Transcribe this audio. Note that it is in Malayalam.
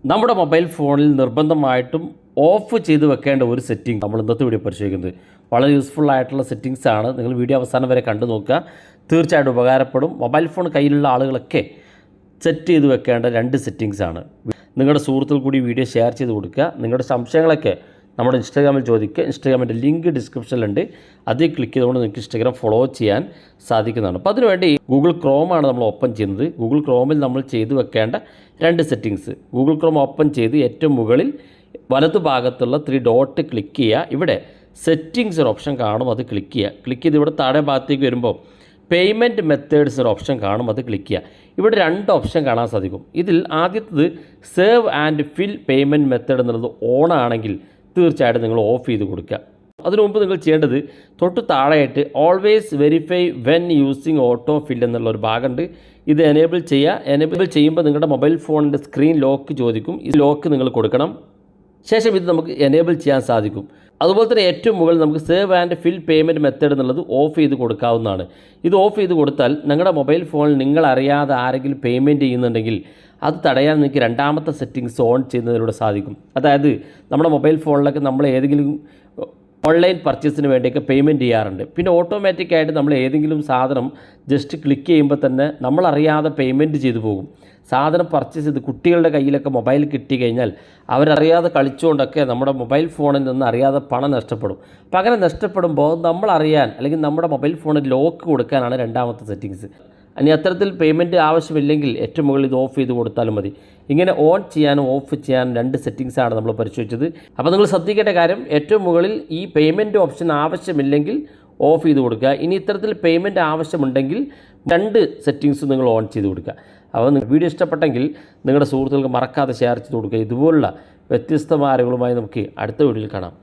നമ്മുടെ മൊബൈൽ ഫോണിൽ നിർബന്ധമായിട്ടും ഓഫ് ചെയ്ത് വെക്കേണ്ട ഒരു സെറ്റിംഗ് നമ്മൾ ഇന്നത്തെ വീഡിയോ പരിശോധിക്കുന്നത് വളരെ യൂസ്ഫുൾ ആയിട്ടുള്ള സെറ്റിങ്സ് ആണ്. നിങ്ങൾ വീഡിയോ അവസാനം വരെ കണ്ടു നോക്കുക, തീർച്ചയായിട്ടും ഉപകാരപ്പെടും. മൊബൈൽ ഫോൺ കയ്യിലുള്ള ആളുകളൊക്കെ സെറ്റ് ചെയ്ത് വെക്കേണ്ട രണ്ട് സെറ്റിങ്സ് ആണ്. നിങ്ങളുടെ സുഹൃത്തുക്കൾ കൂടി വീഡിയോ ഷെയർ ചെയ്ത് കൊടുക്കുക. നിങ്ങളുടെ സംശയങ്ങളൊക്കെ നമ്മുടെ ഇൻസ്റ്റാഗ്രാമിൽ ചോദിക്കുക. ഇൻസ്റ്റാഗ്രാമിൻ്റെ ലിങ്ക് ഡിസ്ക്രിപ്ഷനിലുണ്ട്, അതിൽ ക്ലിക്ക് ചെയ്തുകൊണ്ട് നിങ്ങൾക്ക് ഇൻസ്റ്റാഗ്രാം ഫോളോ ചെയ്യാൻ സാധിക്കുന്നതാണ്. അപ്പോൾ അതിനുവേണ്ടി ഗൂഗിൾ ക്രോമാണ് നമ്മൾ ഓപ്പൺ ചെയ്യുന്നത്. ഗൂഗിൾ ക്രോമിൽ നമ്മൾ ചെയ്തു വെക്കേണ്ട രണ്ട് സെറ്റിങ്സ്. ഗൂഗിൾ ക്രോം ഓപ്പൺ ചെയ്ത് ഏറ്റവും മുകളിൽ വലതുഭാഗത്തുള്ള 3 ഡോട്ട് ക്ലിക്ക് ചെയ്യുക. ഇവിടെ സെറ്റിങ്സ് ഒരു ഓപ്ഷൻ കാണും, അത് ക്ലിക്ക് ചെയ്യുക. ക്ലിക്ക് ചെയ്ത് ഇവിടെ താഴെ ഭാഗത്തേക്ക് വരുമ്പോൾ പേയ്മെൻറ്റ് മെത്തേഡ്സ് ഒരു ഓപ്ഷൻ കാണും, അത് ക്ലിക്ക് ചെയ്യുക. ഇവിടെ 2 ഓപ്ഷൻ കാണാൻ സാധിക്കും. ഇതിൽ ആദ്യത്തേത് save and fill payment method എന്നുള്ളത് ഓൺ ആണെങ്കിൽ തീർച്ചയായിട്ടും നിങ്ങൾ ഓഫ് ചെയ്ത് കൊടുക്കുക. അതിനു മുമ്പ് നിങ്ങൾ ചെയ്യേണ്ടത് തൊട്ട് താഴെയായിട്ട് always verify when using autofill എന്നുള്ളൊരു ഭാഗമുണ്ട്. ഇത് എനേബിൾ ചെയ്യുക. എനേബിൾ ചെയ്യുമ്പോൾ നിങ്ങളുടെ മൊബൈൽ ഫോണിൻ്റെ സ്ക്രീൻ ലോക്ക് ചോദിക്കും. ഈ ലോക്ക് നിങ്ങൾ കൊടുക്കണം. ശേഷം ഇത് നമുക്ക് എനേബിൾ ചെയ്യാൻ സാധിക്കും. അതുപോലെ തന്നെ ഏറ്റവും മുകളിൽ നമുക്ക് save and fill payment method എന്നുള്ളത് ഓഫ് ചെയ്ത് കൊടുക്കാവുന്നതാണ്. ഇത് ഓഫ് ചെയ്ത് കൊടുത്താൽ നിങ്ങളുടെ മൊബൈൽ ഫോണിൽ നിങ്ങളറിയാതെ ആരെങ്കിലും പേയ്മെൻറ്റ് ചെയ്യുന്നുണ്ടെങ്കിൽ അത് തടയാൻ നിങ്ങൾക്ക് രണ്ടാമത്തെ സെറ്റിങ്സ് ഓൺ ചെയ്യുന്നതിലൂടെ സാധിക്കും. അതായത് നമ്മുടെ മൊബൈൽ ഫോണിലൊക്കെ നമ്മൾ ഏതെങ്കിലും ഓൺലൈൻ പർച്ചേസിന് വേണ്ടിയൊക്കെ പേയ്മെൻറ്റ് ചെയ്യാറുണ്ട്. പിന്നെ ഓട്ടോമാറ്റിക്കായിട്ട് നമ്മൾ ഏതെങ്കിലും സാധനം ജസ്റ്റ് ക്ലിക്ക് ചെയ്യുമ്പോൾ തന്നെ നമ്മളറിയാതെ പേയ്മെൻറ്റ് ചെയ്തു പോകും. സാധനം പർച്ചേസ് ചെയ്ത് കുട്ടികളുടെ കയ്യിലൊക്കെ മൊബൈൽ കിട്ടി കഴിഞ്ഞാൽ അവരറിയാതെ കളിച്ചുകൊണ്ടൊക്കെ നമ്മുടെ മൊബൈൽ ഫോണിൽ നിന്ന് അറിയാതെ പണം നഷ്ടപ്പെടും. അപ്പോൾ അങ്ങനെ നഷ്ടപ്പെടുമ്പോൾ നമ്മളറിയാൻ അല്ലെങ്കിൽ നമ്മുടെ മൊബൈൽ ഫോണിൽ ലോക്ക് കൊടുക്കാനാണ് രണ്ടാമത്തെ സെറ്റിങ്സ്. ഇനി അത്തരത്തിൽ പേയ്മെൻറ്റ് ആവശ്യമില്ലെങ്കിൽ ഏറ്റവും മുകളിൽ ഇത് ഓഫ് ചെയ്ത് കൊടുത്താലും മതി. ഇങ്ങനെ ഓൺ ചെയ്യാനും ഓഫ് ചെയ്യാനും 2 സെറ്റിങ്സാണ് നമ്മൾ പരിശോധിച്ചത്. അപ്പോൾ നിങ്ങൾ ശ്രദ്ധിക്കേണ്ട കാര്യം, ഏറ്റവും മുകളിൽ ഈ പേയ്മെൻറ്റ് ഓപ്ഷൻ ആവശ്യമില്ലെങ്കിൽ ഓഫ് ചെയ്ത് കൊടുക്കുക. ഇനി ഇത്തരത്തിൽ പേയ്മെൻറ്റ് ആവശ്യമുണ്ടെങ്കിൽ 2 സെറ്റിങ്സ് നിങ്ങൾ ഓൺ ചെയ്ത് കൊടുക്കുക. അപ്പോൾ വീഡിയോ ഇഷ്ടപ്പെട്ടെങ്കിൽ നിങ്ങളുടെ സുഹൃത്തുക്കൾക്ക് മറക്കാതെ ഷെയർ ചെയ്ത് കൊടുക്കുക. ഇതുപോലുള്ള വ്യത്യസ്തമായ അറിവുകളുമായി നമുക്ക് അടുത്ത വീഡിയോയിൽ കാണാം.